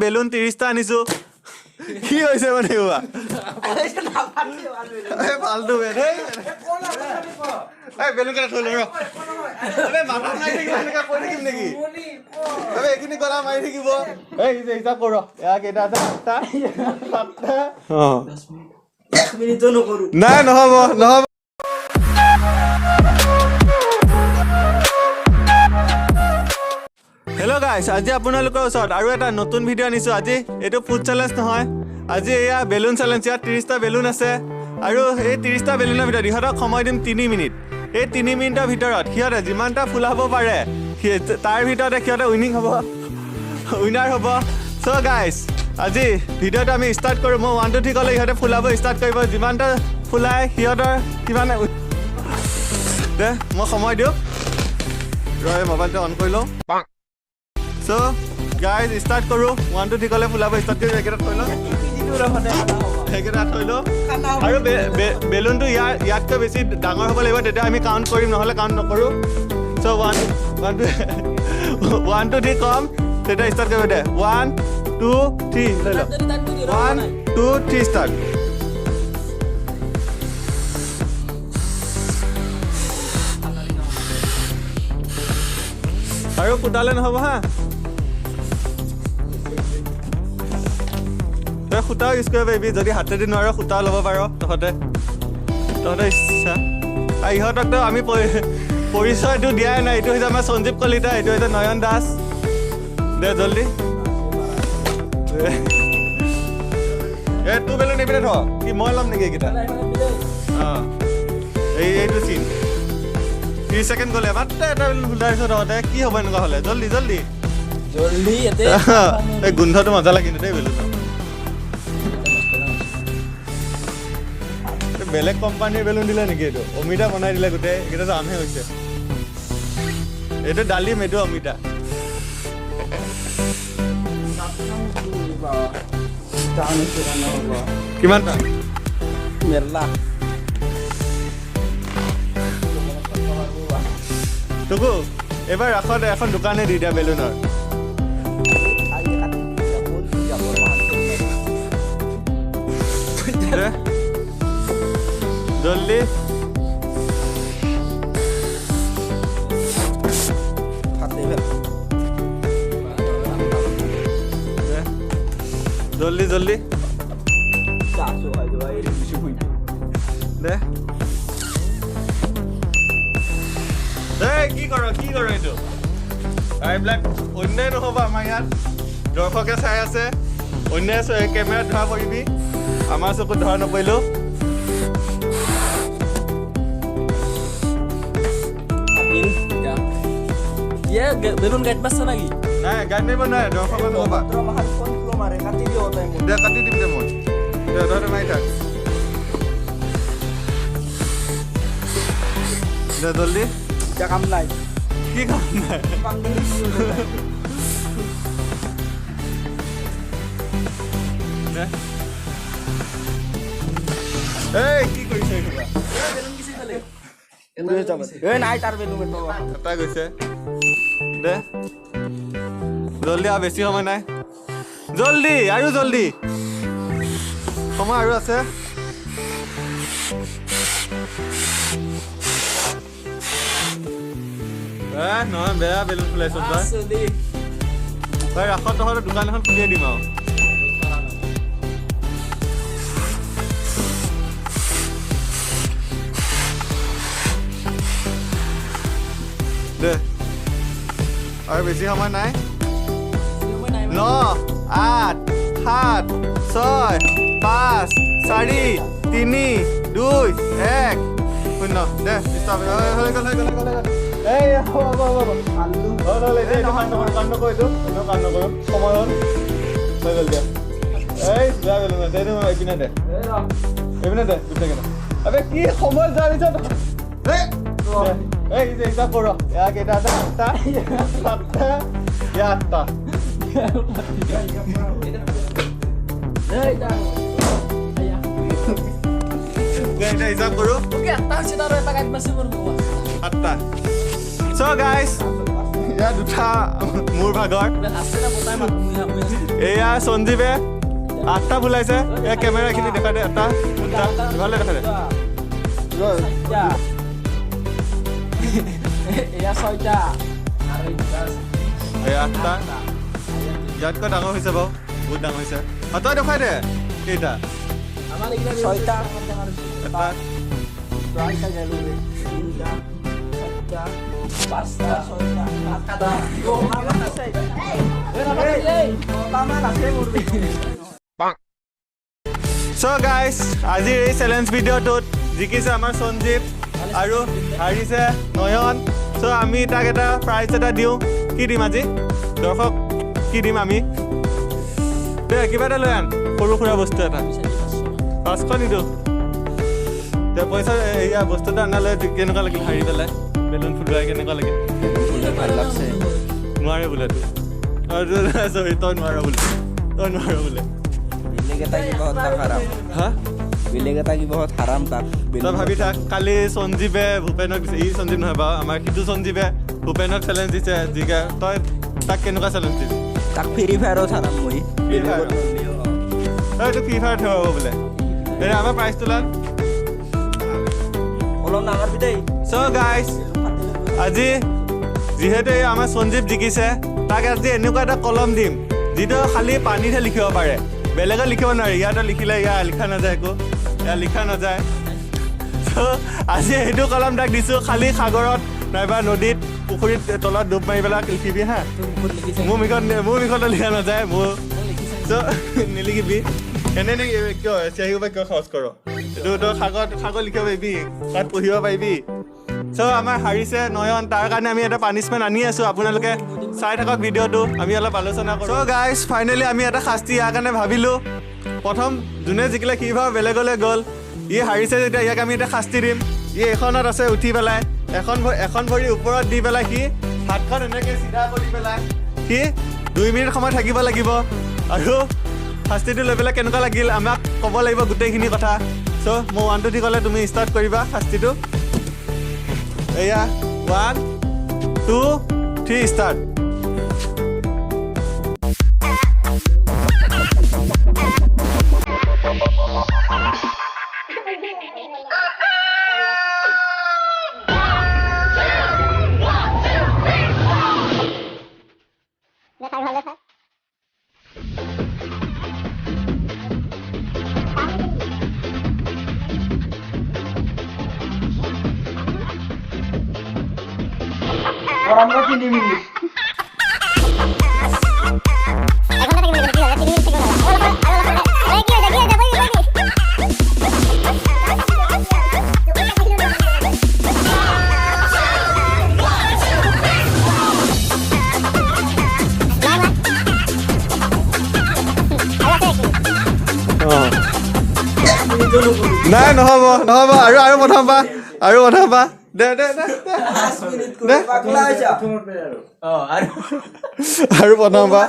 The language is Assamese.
বেলুন 30টা আনিছো কি হৈছে মানে হুৱা ফালতু বে এই বেলুন কেটা থৈ ল ৰ আবে মাথা নাই থাকিব এনেকা কৈ থাকিম নেকি আবে এখিনি গলা মাৰি থাকিব এই হিচাপ কৰ এয়া কেইটা আছে 7টা অ 10 মিনিট নকৰো নাই নহব হেল্ল' গাইছ আজি আপোনালোকৰ ওচৰত আৰু এটা নতুন ভিডিঅ' আনিছোঁ আজি এইটো ফুড চেলেঞ্জ নহয় আজি এয়া বেলুন চেলেঞ্জ ইয়াত 30টা বেলুন আছে আৰু এই 30টা বেলুনৰ ভিতৰত ইহঁতক সময় দিম 3 মিনিট এই 3 মিনিটৰ ভিতৰত সিহঁতে যিমানটা ফুলাব পাৰে তাৰ ভিতৰতে সিহঁতে উইনাৰ হ'ব চ' গাইছ আজি ভিডিঅ'টো আমি ষ্টাৰ্ট কৰোঁ মই 1 2 3 ক'লে ইহঁতে ফুলাব ষ্টাৰ্ট কৰিব যিমানটা ফুলাই সিহঁতৰ কিমান দে মই সময় দিওঁ ৰ মোবাইলটো অন কৰি লওঁ So guys start karo 1 2 3 kole fulaba start kari ekera thoilo aru balloon tu yat ko beshi dangor hobo laibo tete ami count korim nohole count nokoru so 1 2 3 kom tete start karibo de 1 2 3 loilo 1 2 3 start aru putale nohobo ha খুঁটাও ইউজ কৰিব পাৰিবি যদি হাতেদি নোৱাৰো খুঁটাও ল'ব পাৰ তহঁতে ইচ্ছা আৰু ইহঁতকতো আমি পৰিচয়টো দিয়াই নাই এইটো হৈছে আমাৰ সঞ্জীৱ কলিতা এইটো হৈছে নয়ন দাস দে জল্দি তোৰ বেলুন নিপিনে থ কি মই ল'ম নেকি এইকেইটা অঁ এইটো চিন 30 ছেকেণ্ড গ'লে মাত্ৰ এটা বেলুন ফুটাইছ তহঁতে কি হ'ব এনেকুৱা হ'লে জল্দি এই গোন্ধটো মজা লাগে কিন্তু দেই বেলুন বেলেগ কোম্পানীৰ বেলুন দিলে নেকি এইটো অমিতা বনাই দিলে গোটেই এইকেইটা জামহে হৈছে এইটো ডালিম এইটো অমিতা কিমান তোকো এবাৰ ৰাসত এখন দোকানে দি দিয়া বেলুনৰ জল্দি জল্দি কি কৰ এইটো এইবিলাক অন্যায় নহ'ব আমাৰ ইয়াত দৰ্শকে চাই আছে অন্যায় কেমেৰাত ধৰা পৰিবি আমাৰ চকুত ধৰা নপৰিলেও বেলুন গাইড মাছ নাকি নাই গাইড মাৰিব নাই দৰ্শকক নহ'বা দে কাটি দিম দে মই তহঁতে মাৰি থাক দে জল্দি এতিয়া কাম নাই কি কাম নাই এই কি কৰিছে নাই তাৰ বেলুন এটা গৈছে দে জল্দি আৰু বেছি সময় নাই জল্দি আৰু জল্দি সময় আৰু আছে নহয় বেয়া বেলুন ফুলাইছ তই ৰাসত তহঁতৰ দোকান এখন খুলিয়ে দিম আৰু দে আৰু বেছি সময় নাই 9 8 7 6 5 4 3 2 1 শূন্য দে ষ্টপ হৈ গ'ল এই হ'ব কাণ্ড কৰিছোঁ কাণ্ড কৰোঁ সময় হ'ল হৈ গ'ল দিয়া এই বেয়া বেলুন দে এইপিনে দে দুটাকেইটা আবে কি সময় যোৱাৰ পিছত এই যে হিচাপ কৰ এয়া কেইটা আছে 7টা 8টা হিচাপ কৰোঁ 8টা So guys এয়া দুটা মোৰ ভাগৰ এয়া সঞ্জীৱে 8টা বুলাইছে এই কেমেৰাখিনি দেখা দে এটা দুটা ভালে দেখা দে এয়া 6টা আৰু এই 8টা ইয়াতকৈ ডাঙৰ হৈছে বাৰু বহুত ডাঙৰ হৈছে তই দেখাই দে কেইটা আমাৰ এইটা 6টা এটা 2টা গেলো 3টা 4টা 5টা 6টা 7টা So guys, আজিৰ এই চেলেঞ্জ ভিডিঅ'টোত জিকিছে আমাৰ সঞ্জীৱ আৰু হাৰিছে নয়ন so আমি তাক এটা প্ৰাইজ এটা দিওঁ কি দিম আজি দৰ্শক কি দিম আমি দে কিবা এটা লৈ আন সৰু সুৰা বস্তু এটা 500 নিদো তে পইচা এয়া বস্তুটা আনালে কেনেকুৱা লাগিল হাৰি পেলাই বেলুন ফুটুৱাই কেনেকুৱা লাগে ভাল লাগছে নোৱাৰে বোলে আৰু সৰি তই নোৱাৰা বোলে বিলেগেটা কি বহুত হাৰাম হা বিলেগেটা কি বহুত হাৰাম তাক তই ভাবি থাক কালি সঞ্জীৱে ভূপেনক দিছে ই সঞ্জীৱ নহয় বাৰু আমাৰ সিটো সঞ্জীৱে ভূপেনক চেলেঞ্জ দিছে জিকা তই তাক কেনেকুৱা চেলেঞ্জ দিবি তাক ফ্ৰি ফায়াৰও হাৰাম মই ফ্ৰি ফায়াৰ এইটো ফ্ৰি ফায়াৰ থব বোলে এই আমাৰ প্ৰাইজ তোলান অলপ নাগাৰ বিদাই সো গাইস আজি যিহেতু আমাৰ সঞ্জীৱ জিকিছে তাক আজি এনেকুৱা এটা কলম দিম যিটো খালি পানীতহে লিখিব পাৰে বেলেগে লিখিব নোৱাৰে ইয়াতে লিখিলে ইয়া লিখা নাযায় একো ইয়া লিখা নাযায় সো আজি এইটো কলম তাক দিছোঁ খালি সাগৰত নাইবা নদীত পুখুৰীত তলত ডুব মাৰি পেলাই লিখিবি হা মোৰ মুখত লিখা নাযায় মোৰ সো নিলিখিবি এনে কিয় চিয়াহিব কিয় খৰচ কৰ এইটো তই সাগৰ লিখিব পাৰিবি তাত পঢ়িব পাৰিবি সো আমাৰ হাৰিছে নয়ন তাৰ কাৰণে আমি এটা পানিছমেণ্ট আনি আছোঁ আপোনালোকে চাই থাকক ভিডিঅ'টো আমি অলপ আলোচনা কৰোঁ সো গাইজ ফাইনেলি আমি এটা শাস্তি ইয়াৰ কাৰণে ভাবিলোঁ প্ৰথম যোনে জিকিলে সি ভাৱ বেলেগলৈ গ'ল ই হাৰিছে যেতিয়া ইয়াক আমি এটা শাস্তি দিম ই এখনত আছে উঠি পেলাই এখন ভৰি ওপৰত দি পেলাই সি হাতখন এনেকৈ চিধা কৰি পেলাই সি 2 মিনিট সময় থাকিব লাগিব আৰু শাস্তিটো লৈ পেলাই কেনেকুৱা লাগিল আমাক ক'ব লাগিব গোটেইখিনি কথা চ' মই 1 2 3 ক'লে তুমি ষ্টাৰ্ট কৰিবা শাস্তিটো এয়া 1 2 3 ষ্টাৰ্ট আমৰা 3 মিনিট নাই নহ'ব আৰু প্ৰথম পা দে আৰু প্ৰথম পা